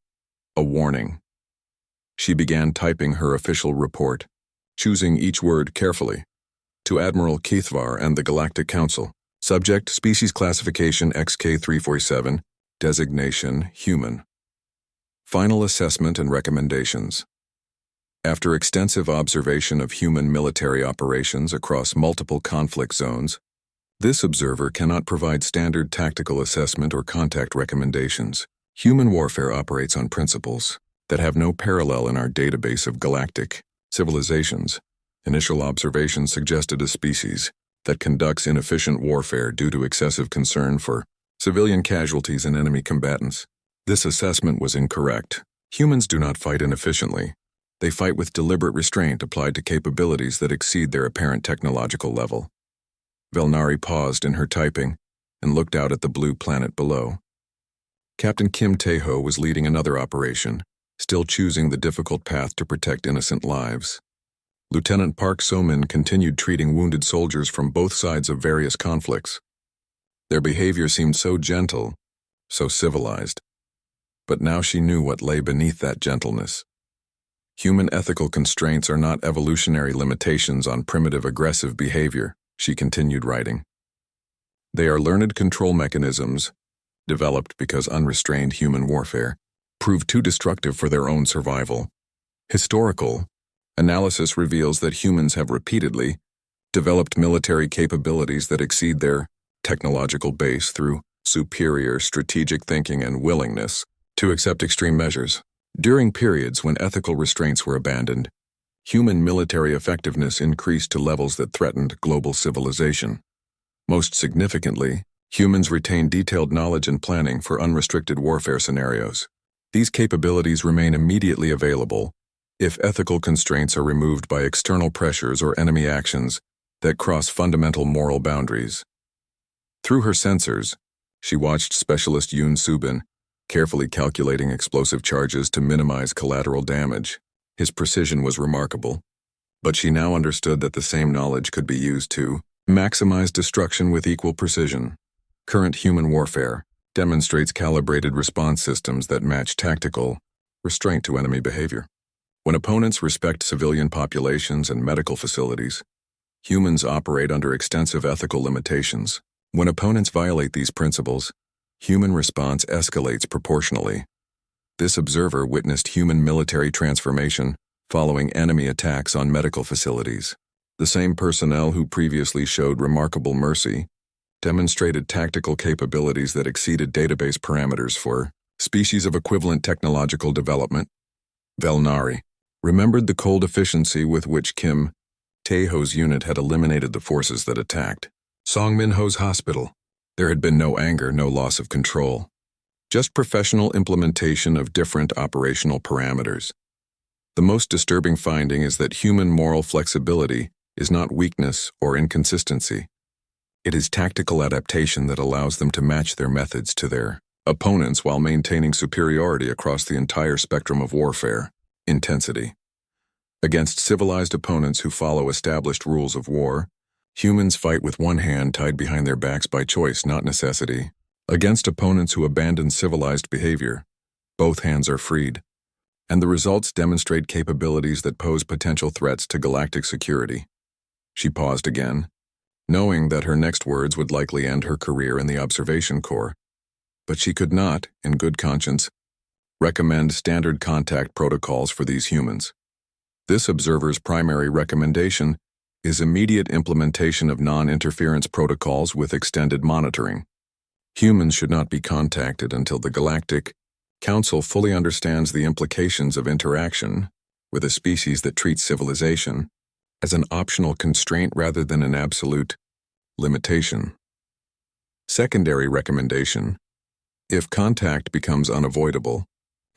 S1: a warning. She began typing her official report, choosing each word carefully. To Admiral Kethvar and the Galactic Council. Subject: Species Classification XK347. Designation: Human. Final assessment and recommendations. After extensive observation of human military operations across multiple conflict zones, this observer cannot provide standard tactical assessment or contact recommendations. Human warfare operates on principles that have no parallel in our database of galactic civilizations. Initial observations suggested a species that conducts inefficient warfare due to excessive concern for civilian casualties and enemy combatants. This assessment was incorrect. Humans do not fight inefficiently. They fight with deliberate restraint applied to capabilities that exceed their apparent technological level. Velnari paused in her typing and looked out at the blue planet below. Captain Kim Taeho was leading another operation, still choosing the difficult path to protect innocent lives. Lieutenant Park So-min continued treating wounded soldiers from both sides of various conflicts. Their behavior seemed so gentle, so civilized. But now she knew what lay beneath that gentleness. Human ethical constraints are not evolutionary limitations on primitive aggressive behavior, she continued writing. They are learned control mechanisms, developed because unrestrained human warfare proved too destructive for their own survival. Historical analysis reveals that humans have repeatedly developed military capabilities that exceed their technological base through superior strategic thinking and willingness to accept extreme measures. During periods when ethical restraints were abandoned, human military effectiveness increased to levels that threatened global civilization. Most significantly, humans retain detailed knowledge and planning for unrestricted warfare scenarios. These capabilities remain immediately available if ethical constraints are removed by external pressures or enemy actions that cross fundamental moral boundaries. Through her sensors, she watched Specialist Yoon Subin carefully calculating explosive charges to minimize collateral damage. His precision was remarkable, but she now understood that the same knowledge could be used to maximize destruction with equal precision. Current human warfare demonstrates calibrated response systems that match tactical restraint to enemy behavior. When opponents respect civilian populations and medical facilities, humans operate under extensive ethical limitations. When opponents violate these principles, human response escalates proportionally. This observer witnessed human military transformation following enemy attacks on medical facilities. The same personnel who previously showed remarkable mercy demonstrated tactical capabilities that exceeded database parameters for species of equivalent technological development. Velnari remembered the cold efficiency with which Kim Tae-ho's unit had eliminated the forces that attacked. Song Min-ho's hospital. There had been no anger, no loss of control. Just professional implementation of different operational parameters. The most disturbing finding is that human moral flexibility is not weakness or inconsistency. It is tactical adaptation that allows them to match their methods to their opponents while maintaining superiority across the entire spectrum of warfare. Intensity. Against civilized opponents who follow established rules of war, humans fight with one hand tied behind their backs by choice, not necessity. Against opponents who abandon civilized behavior, both hands are freed. And the results demonstrate capabilities that pose potential threats to galactic security. She paused again, knowing that her next words would likely end her career in the observation corps. But she could not, in good conscience, recommend standard contact protocols for these humans. This observer's primary recommendation is immediate implementation of non-interference protocols with extended monitoring. Humans should not be contacted until the Galactic Council fully understands the implications of interaction with a species that treats civilization as an optional constraint rather than an absolute limitation. Secondary recommendation: if contact becomes unavoidable,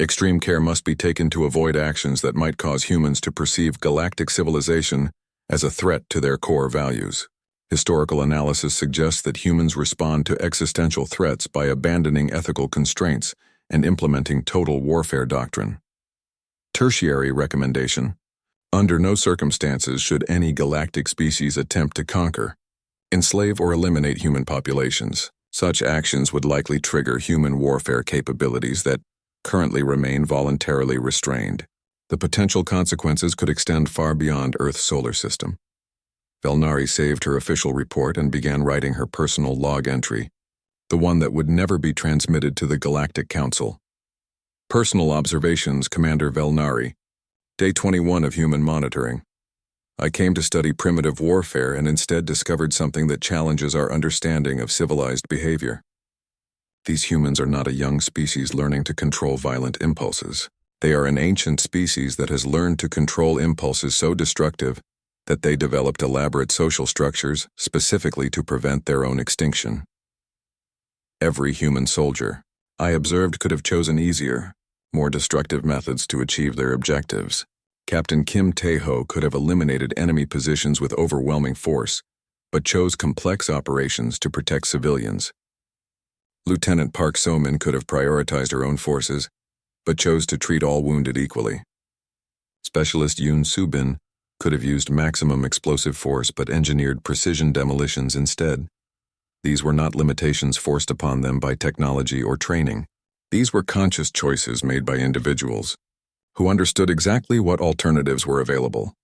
S1: extreme care must be taken to avoid actions that might cause humans to perceive galactic civilization as a threat to their core values. Historical analysis suggests that humans respond to existential threats by abandoning ethical constraints and implementing total warfare doctrine. Tertiary recommendation: under no circumstances should any galactic species attempt to conquer, enslave, or eliminate human populations. Such actions would likely trigger human warfare capabilities that currently remain voluntarily restrained. The potential consequences could extend far beyond Earth's solar system. Velnari saved her official report and began writing her personal log entry, the one that would never be transmitted to the Galactic Council. Personal observations, Commander Velnari. Day 21 of human monitoring. I came to study primitive warfare and instead discovered something that challenges our understanding of civilized behavior. These humans are not a young species learning to control violent impulses. They are an ancient species that has learned to control impulses so destructive that they developed elaborate social structures specifically to prevent their own extinction. Every human soldier I observed could have chosen easier, more destructive methods to achieve their objectives. Captain Kim Tae-ho could have eliminated enemy positions with overwhelming force, but chose complex operations to protect civilians. Lieutenant Park So-min could have prioritized her own forces, but chose to treat all wounded equally. Specialist Yoon Soo-bin could have used maximum explosive force but engineered precision demolitions instead. These were not limitations forced upon them by technology or training. These were conscious choices made by individuals who understood exactly what alternatives were available.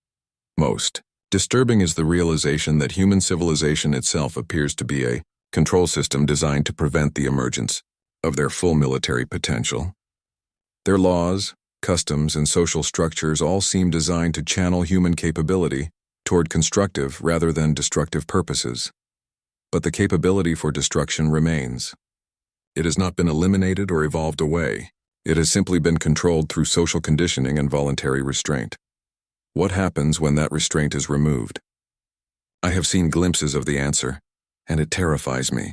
S1: Most disturbing is the realization that human civilization itself appears to be a control system designed to prevent the emergence of their full military potential. Their laws, customs, and social structures all seem designed to channel human capability toward constructive rather than destructive purposes. But the capability for destruction remains. It has not been eliminated or evolved away. It has simply been controlled through social conditioning and voluntary restraint. What happens when that restraint is removed? I have seen glimpses of the answer, and it terrifies me.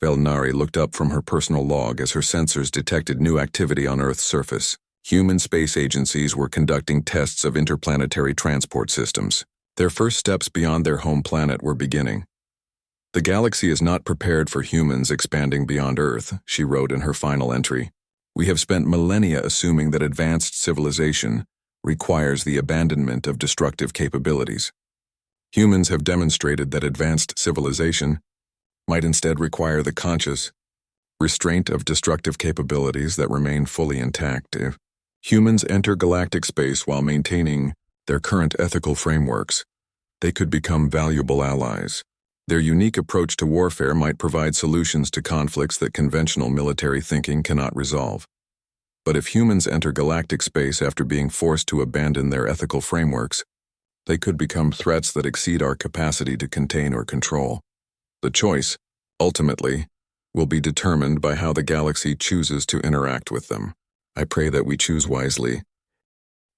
S1: Velnari looked up from her personal log as her sensors detected new activity on Earth's surface. Human space agencies were conducting tests of interplanetary transport systems. Their first steps beyond their home planet were beginning. The galaxy is not prepared for humans expanding beyond Earth, she wrote in her final entry. We have spent millennia assuming that advanced civilization requires the abandonment of destructive capabilities. Humans have demonstrated that advanced civilization might instead require the conscious restraint of destructive capabilities that remain fully intact. If humans enter galactic space while maintaining their current ethical frameworks, they could become valuable allies. Their unique approach to warfare might provide solutions to conflicts that conventional military thinking cannot resolve. But if humans enter galactic space after being forced to abandon their ethical frameworks, they could become threats that exceed our capacity to contain or control. The choice, ultimately, will be determined by how the galaxy chooses to interact with them. I pray that we choose wisely,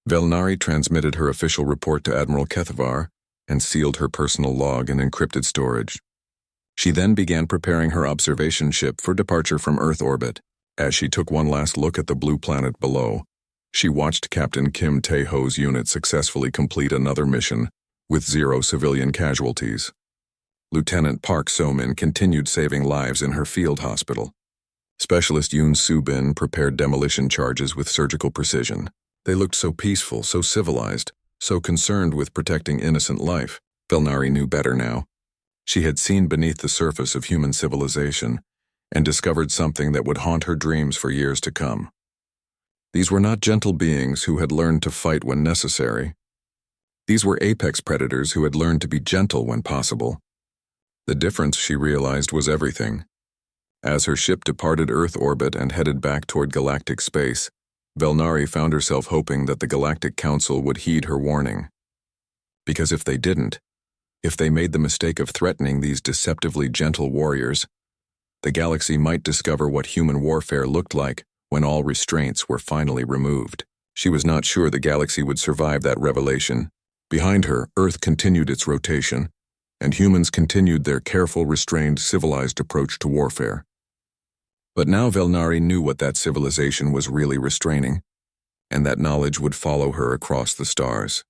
S1: Velnari transmitted her official report to Admiral Kethavar and sealed her personal log in encrypted storage. She then began preparing her observation ship for departure from Earth orbit. As she took one last look at the blue planet below, she watched Captain Kim Tae-ho's unit successfully complete another mission with 0 civilian casualties. Lieutenant Park So-min continued saving lives in her field hospital. Specialist Yoon Soo-bin prepared demolition charges with surgical precision. They looked so peaceful, so civilized, so concerned with protecting innocent life. Velnari knew better now. She had seen beneath the surface of human civilization and discovered something that would haunt her dreams for years to come. These were not gentle beings who had learned to fight when necessary. These were apex predators who had learned to be gentle when possible. The difference, she realized, was everything. As her ship departed Earth orbit and headed back toward galactic space, Velnari found herself hoping that the Galactic Council would heed her warning. Because if they didn't, if they made the mistake of threatening these deceptively gentle warriors, the galaxy might discover what human warfare looked like when all restraints were finally removed. She was not sure the galaxy would survive that revelation. Behind her, Earth continued its rotation, and humans continued their careful, restrained, civilized approach to warfare. But now Velnari knew what that civilization was really restraining, and that knowledge would follow her across the stars.